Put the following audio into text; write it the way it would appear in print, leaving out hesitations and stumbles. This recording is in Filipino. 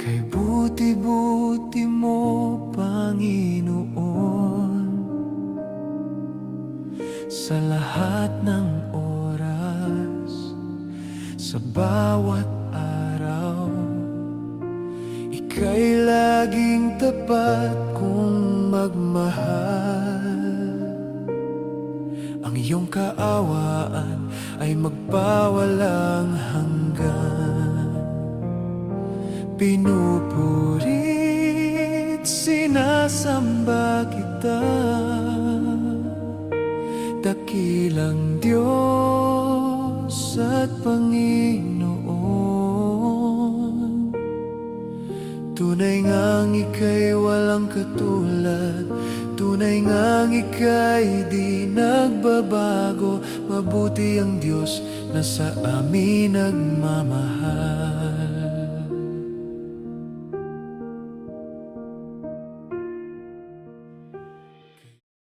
Kay buti-buti mo, Panginoon, sa lahat ng oras, sa bawat araw. Ika'y laging tapat kong magmahal. Ang iyong kaawaan ay magpawalang hanggan. Pinupurit, sinasamba kita, dakilang Diyos at Panginoon. Tunay ngang ika'y walang katulad, tunay ngang ika'y di nagbabago. Mabuti ang Diyos na sa amin nagmamahal.